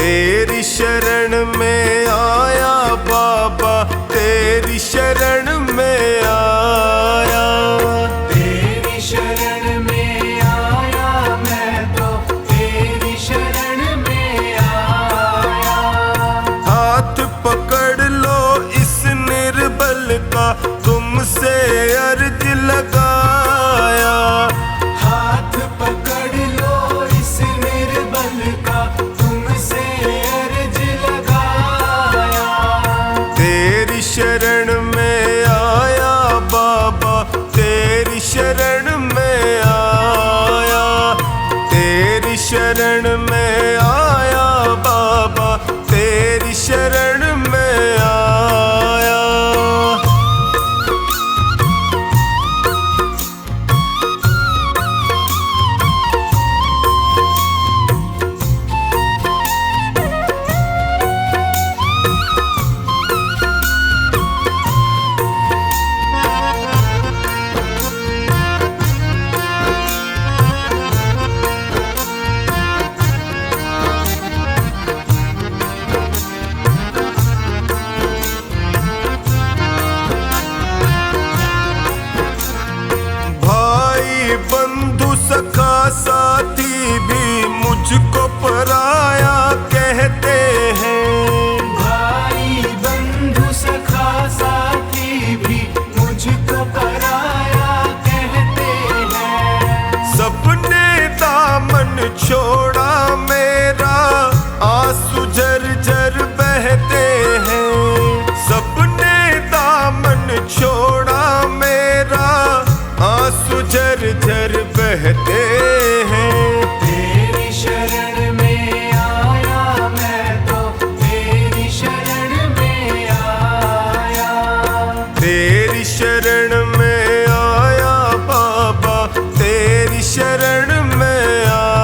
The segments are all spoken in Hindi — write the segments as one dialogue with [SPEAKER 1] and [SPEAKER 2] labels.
[SPEAKER 1] तेरी शरण में आया बाबा, तेरी शरण में आया।
[SPEAKER 2] तेरी शरण में आया मैं तो, तेरी शरण में आया।
[SPEAKER 1] हाथ पकड़ लो इस निर्बल का, तुमसे अर्ज लगाया।
[SPEAKER 2] हाथ पकड़ लो इस निर्बल का, तुमसे अर्ज लगाया।
[SPEAKER 1] तेरी शरण में आया बाबा, तेरी शरण में आया। तेरी शरण में आया बाबा, तेरी शरण में आया। बंधु सखा साथी भी मुझको पराया कहते हैं।
[SPEAKER 2] भाई बंधु सखा साथी भी मुझको पराया कहते हैं।
[SPEAKER 1] सबने दामन छोड़ा मेरा, आंसू झरझर बहते हैं। सबने दामन छोड़ा मेरा, आंसू झरझर बहते हैं।
[SPEAKER 2] तेरी शरण में आया मैं तो, तेरी शरण में आया।
[SPEAKER 1] तेरी शरण में आया बाबा, तेरी शरण में आया।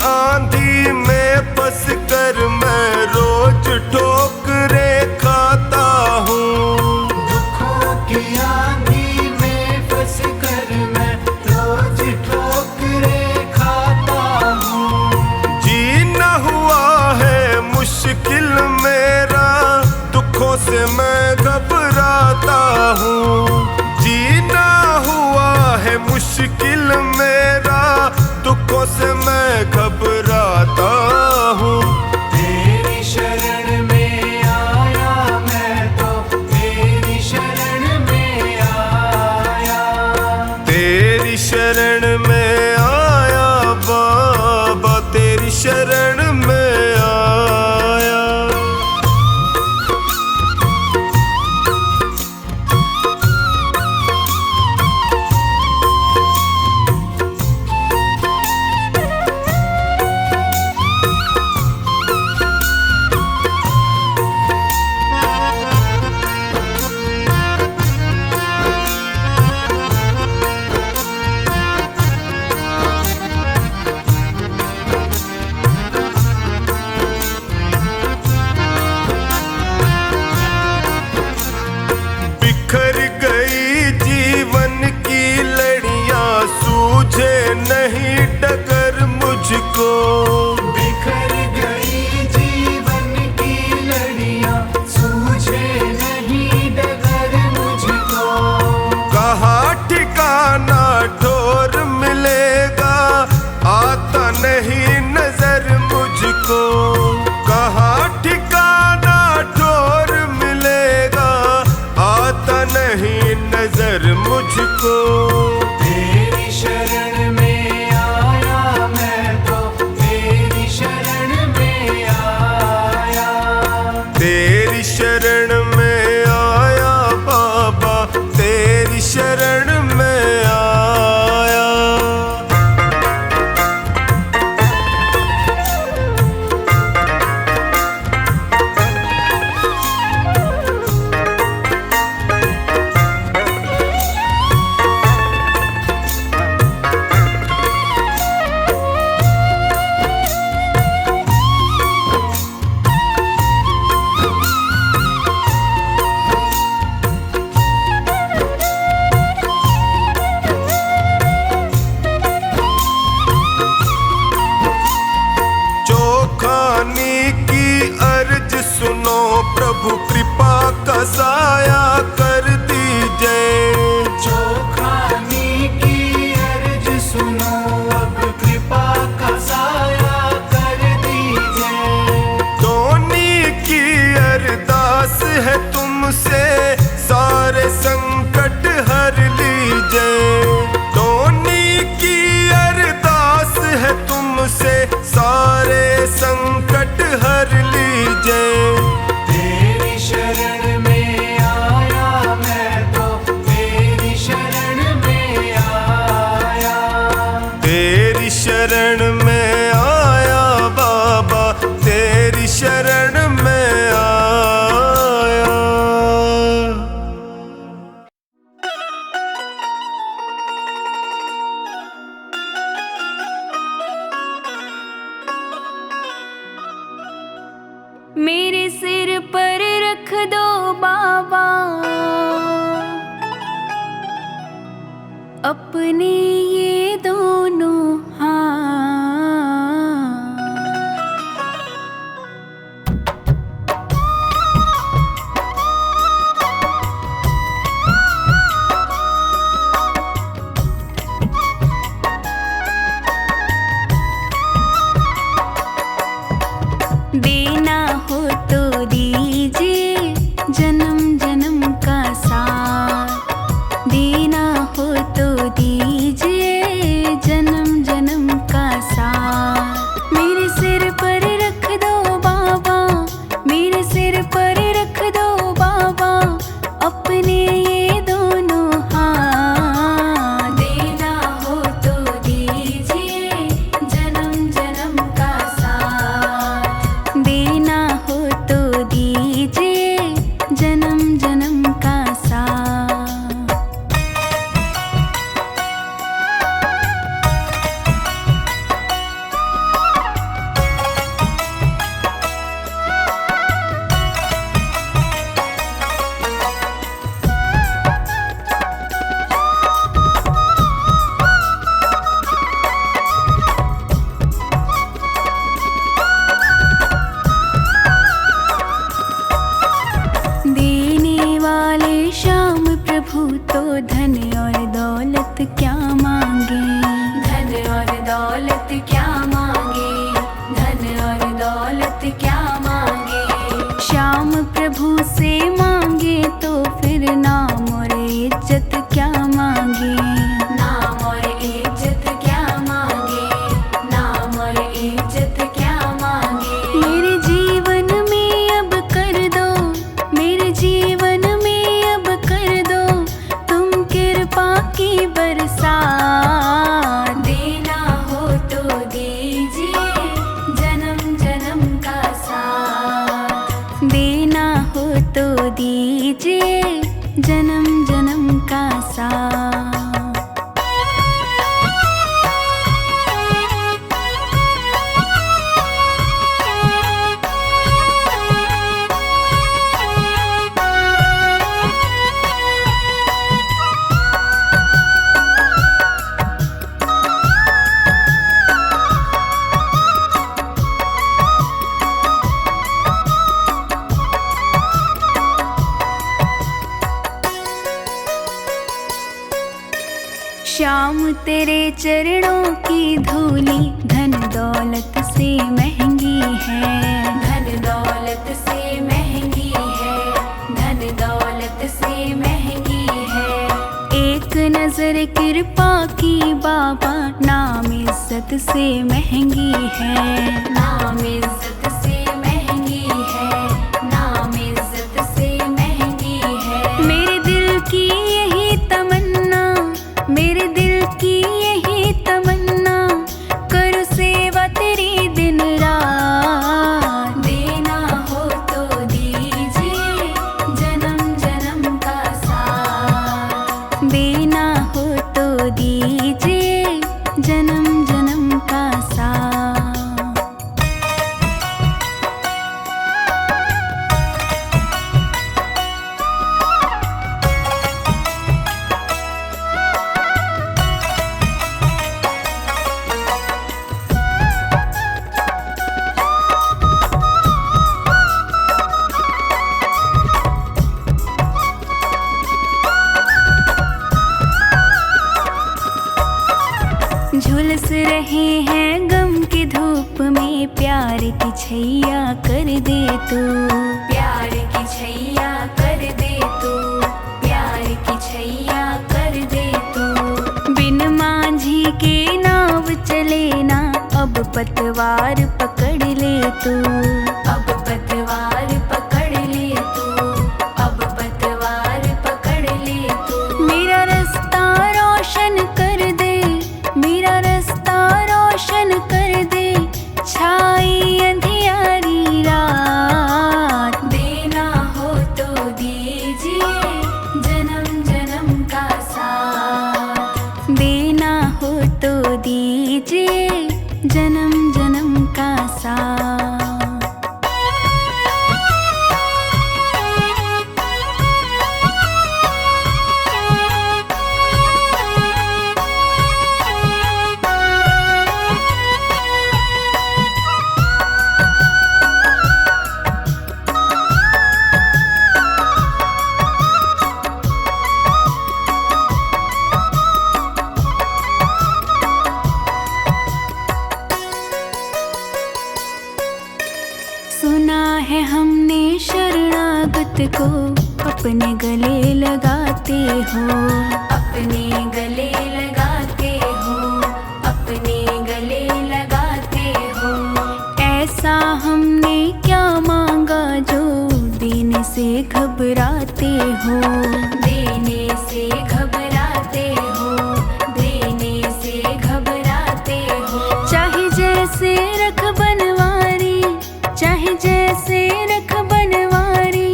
[SPEAKER 1] आंधी में फंस कर मैं रोज ठोकरे खाता हूँ।
[SPEAKER 2] दुखों की आंधी में फंस कर मैं रोज ठोकरे खाता हूँ।
[SPEAKER 1] जीना हुआ है मुश्किल मेरा, दुखों से मैं घबराता हूँ। जीना हुआ है मुश्किल मेरा, दुखों से मैं घबराता हूँ।
[SPEAKER 2] तेरी शरण में आया मैं तो, तेरी शरण में आया।
[SPEAKER 1] तेरी शरण में आया बाबा, तेरी शरण में आया। बिखर गई जीवन की लड़ियां, सूझे नहीं डगर मुझको।
[SPEAKER 2] बिखर गई जीवन की लड़ियां, सूझे नहीं डगर मुझको।
[SPEAKER 1] कहाँ ठिकाना ठोर मिलेगा, आता नहीं नजर मुझको। कहाँ ठिकाना ठोर मिलेगा, आता नहीं नजर मुझको।
[SPEAKER 2] तेरी शरण में आया मैं तो, तेरी शरण में आया।
[SPEAKER 1] तेरी शरण में आया बाबा, तेरी शरण में आया।
[SPEAKER 3] अपने ये दोनों हाथ। देना हो तो दीजिए जन्म जन्म का साथ। देना हो तो दीजिए जन्म जन्म का साथ। मेरे सिर पर रख दो बाबा, मेरे सिर पर रख दो बाबा अपने ये दोनों हाथ। देना हो तो दीजिए जन्म जन्म का साथ। देना हो तो दीजिए जन्म जन्म का साथ। देने वाले श्याम प्रभु तो धन और दौलत क्या मांगे। धन और दौलत क्या मांगे, धन और दौलत क्या मांगे। श्याम प्रभु से मांगे तो फिर नाम और इज्जत क्या मांगे। नाम और इज्जत क्या मांगे, नाम और इज्जत क्या मांगे। मेरे जीवन में अब कर दो, मेरे जीवन में अब कर दो तुम कृपा की बरसात। देना हो तो दीजिए जन्म जन्म का साथ। देना हो तो दीजिए जन्म जन्म का साथ। श्याम तेरे चरणों की धूली धन दौलत से महंगी है। धन दौलत से महंगी है, धन दौलत से महंगी है। एक नजर कृपा की बाबा नाम इज्जत से महंगी है। नाम इज्जत से महंगी है, नाम इज्जत से महंगी है। मेरे दिल की यही तमन्ना, मेरे दिल की यही तमन्ना करो सेवा तेरी दिन रात। देना हो तो दीजिए जन्म जन्म का साथ। देना हो तो दीजिए जन्म जन्म का साथ। झुलस रहे हैं गम की धूप में प्यार की छैया कर दे तू। प्यार की छैया कर दे तू, प्यार की छैया कर दे तू। बिन मांझी के नाव चले ना अब पतवार पकड़ ले तू। अब पतवार पकड़ ले तू, अब पतवार पकड़ ले तू। मेरा रास्ता रोशन कर दे, मेरा रास्ता रोशन कर दे छाई अंधियारी रात। देना हो तो दीजिए जन्म जन्म का साथ। देना हो तो दीजिए जन्म जन्म का साथ। को अपने गले लगाते हो, अपने गले लगाते हो, अपने गले लगाते हो। ऐसा हमने क्या मांगा जो देने से घबराते हो, देने से घबराते हो, देने से घबराते हो। चाहे जैसे रख बनवारी, चाहे जैसे रख बनवारी,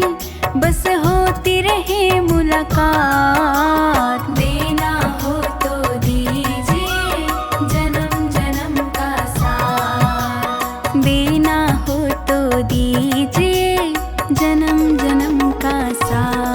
[SPEAKER 3] बस होती रहे मुलाकात। देना हो तो दीजिए जन्म जन्म का साथ, देना हो तो दीजिए जन्म जन्म का साथ।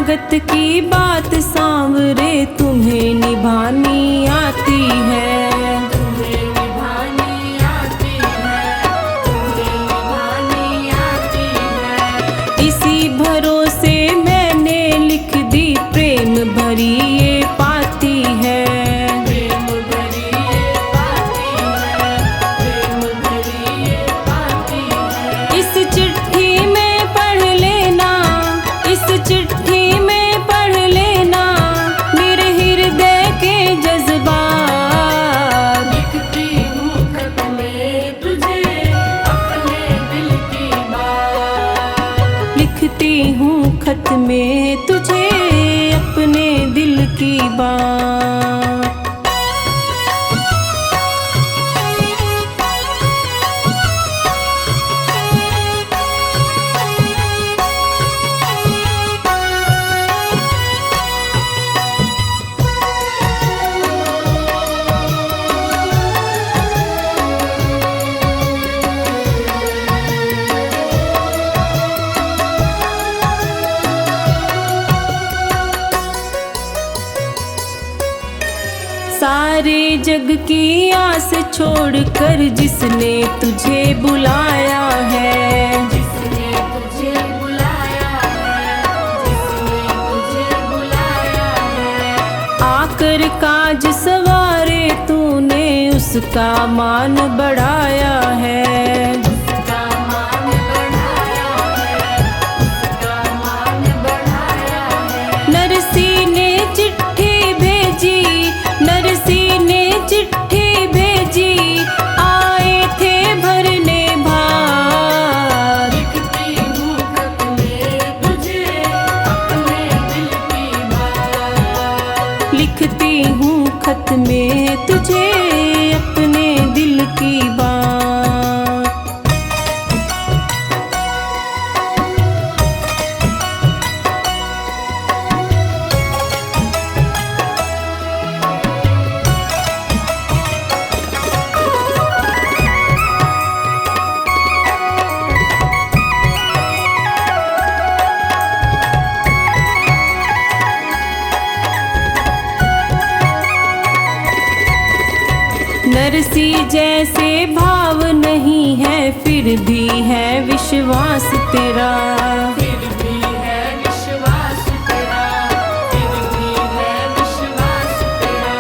[SPEAKER 4] शरणागत की बात सांवरे तुम्हें निभानी आती है,
[SPEAKER 3] तुम्हें निभानी आती है, तुम्हें निभानी आती है।
[SPEAKER 4] इसी भरोसे मैंने लिख दी प्रेम भरी ये पाती है,
[SPEAKER 3] प्रेम भरी ये पाती है, प्रेम भरी ये पाती है।
[SPEAKER 4] इस चिट्ठी में पढ़ लेना, इस चिट्ठी में पढ़ लेना मेरे हृदय के जज्बात।
[SPEAKER 3] लिखती हूँ खत में तुझे अपने दिल की बात,
[SPEAKER 4] लिखती हूँ खत में तुझे अपने दिल की बात। सारे जग की आस छोड़कर जिसने तुझे बुलाया है,
[SPEAKER 3] जिसने तुझे बुलाया है, जिसने तुझे बुलाया है।
[SPEAKER 4] आकर काज सवारे तूने उसका मान बढ़ाया है,
[SPEAKER 3] उसका मान बढ़ाया है, उसका मान बढ़ाया है।
[SPEAKER 4] नरसी ने चिट्ठी भेजी, नरसी ने चिट्ठी भेजी आए थे भरने भार।
[SPEAKER 3] लिखती हूँ खत में तुझे अपने दिल की बात,
[SPEAKER 4] लिखती हूँ खत में तुझे अपने दिल की बात। नरसी जैसे भाव नहीं है फिर भी है विश्वास तेरा,
[SPEAKER 3] फिर भी है विश्वास तेरा, फिर भी है विश्वास तेरा।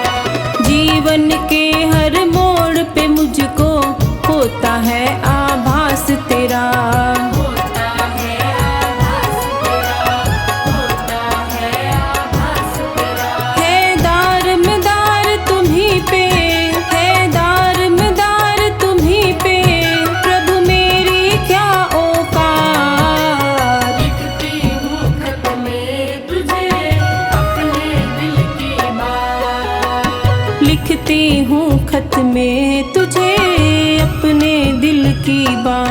[SPEAKER 4] जीवन के हर मोड़ पे मुझको होता है आभास तेरा,
[SPEAKER 3] होता है आभास तेरा, होता है आभास तेरा।
[SPEAKER 4] है दारमदार तुम्हीं पे, है दारमदार तुम्हीं पे प्रभु मेरी क्या औकात।
[SPEAKER 3] लिखती हूँ खत में तुझे अपने दिल की बात,
[SPEAKER 4] लिखती हूँ खत में तुझे अपने दिल की बात।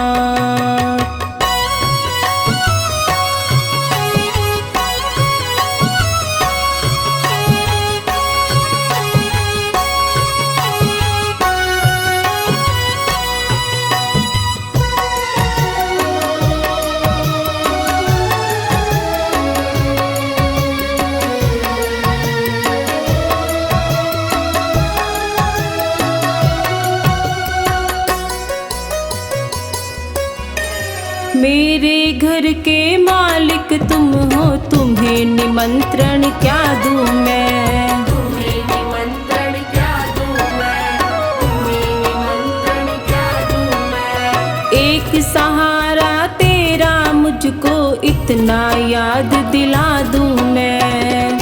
[SPEAKER 4] मेरे घर के मालिक तुम हो, तुम्हें निमंत्रण क्या दूं मैं,
[SPEAKER 3] तुम्हें निमंत्रण क्या दूं मैं, तुम्हें निमंत्रण क्या दूं मैं।
[SPEAKER 4] एक सहारा तेरा मुझको इतना याद दिला दूं मैं,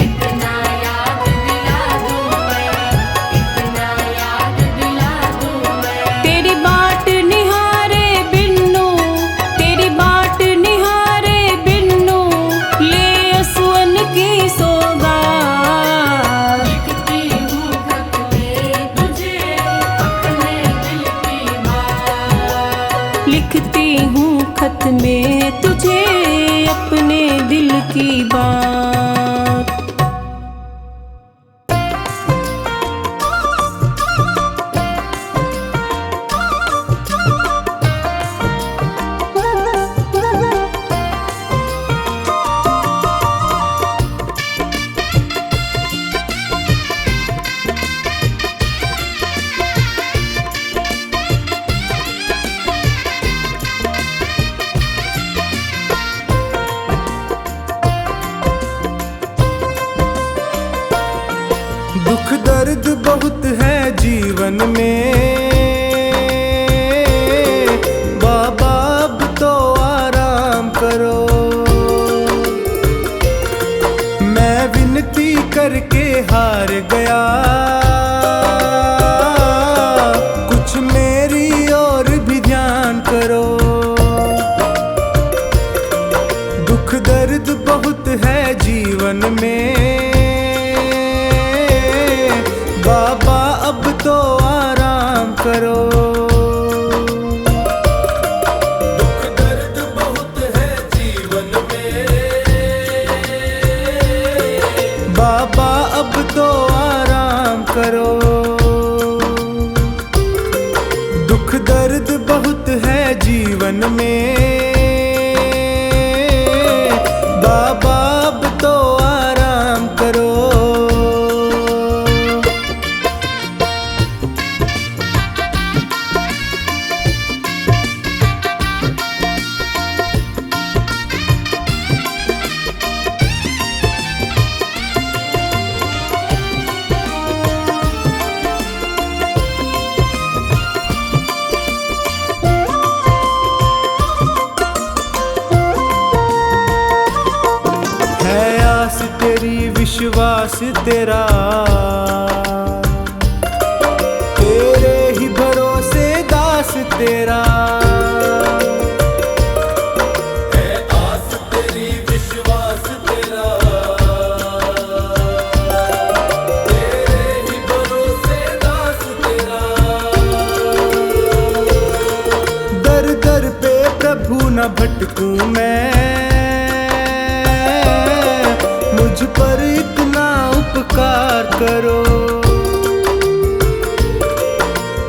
[SPEAKER 3] इतना याद दिला दूं मैं, इतना याद दिला दूं मैं।
[SPEAKER 4] तेरी बाट निहारे बिन्नू, तेरी बाट निहारे बिन्नू ले असुअन की सौगात।
[SPEAKER 3] लिखती हूँ खत में तुझे अपने दिल की बात,
[SPEAKER 4] लिखती हूँ खत में तुझे अपने दिल की बात।
[SPEAKER 2] जीवन में। बाबा अब तो आराम करो। तेरी विश्वास तेरा, तेरे ही भरोसे दास तेरा। है आस तेरी विश्वास तेरा, तेरे ही भरोसे दास तेरा। दर दर पे प्रभु न भटकूं मैं, मुझ पर इतना उपकार करो।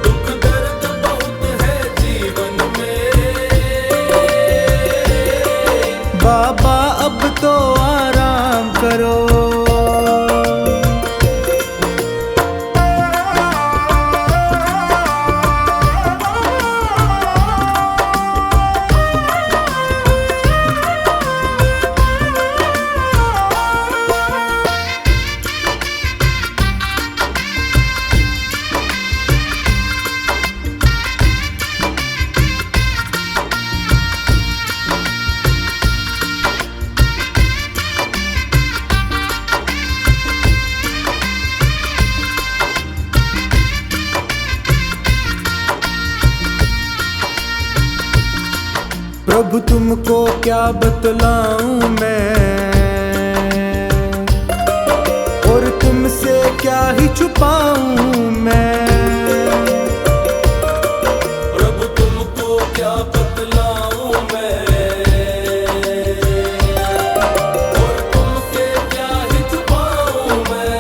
[SPEAKER 2] दुख दर्द बहुत है जीवन में, बाबा अब तो आराम करो। प्रभु तुमको क्या बतलाऊं मैं, और तुमसे क्या ही छुपाऊं मैं। प्रभु तुमको क्या बतलाऊं मैं, और तुमसे क्या ही छुपाऊं मैं।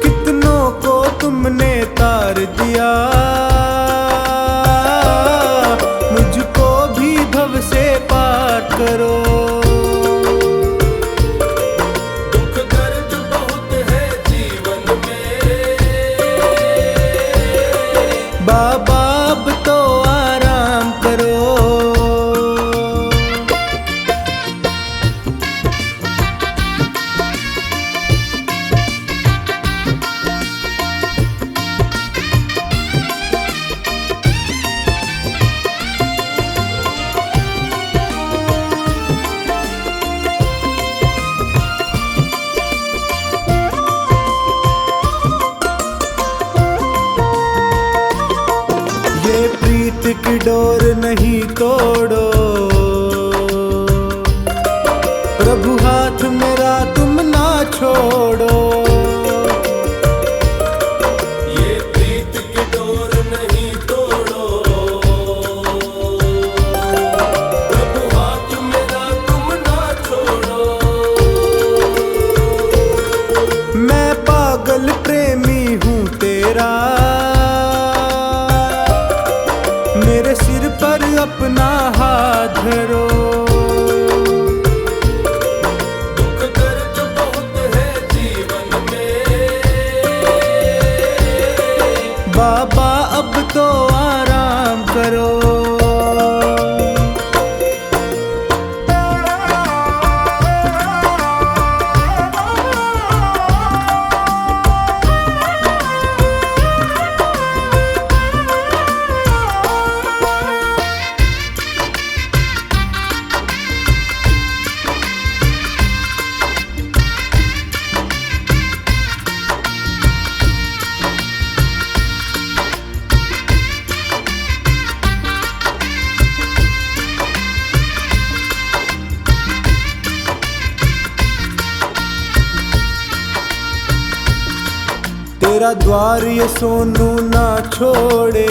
[SPEAKER 2] कितनों को तुमने तार दिया, मुझको भी भव से पार करो। दुख दर्द बहुत है जीवन में, बाबा अब तो आराम करो। ये प्रीत की डोर नहीं तोड़ो, प्रभु हाथ मेरा तुम ना छोड़ो। ये प्रीत की डोर नहीं तोड़ो, प्रभु हाथ मेरा तुम ना छोड़ो। मैं पागल प्रेमी हूँ तेरा, मेरे सिर पर अपना हाथ धरो। दुख दर्द बहुत है जीवन में, बाबा अब तो आराम करो। तेरा द्वार ये सोनू ना छोड़े,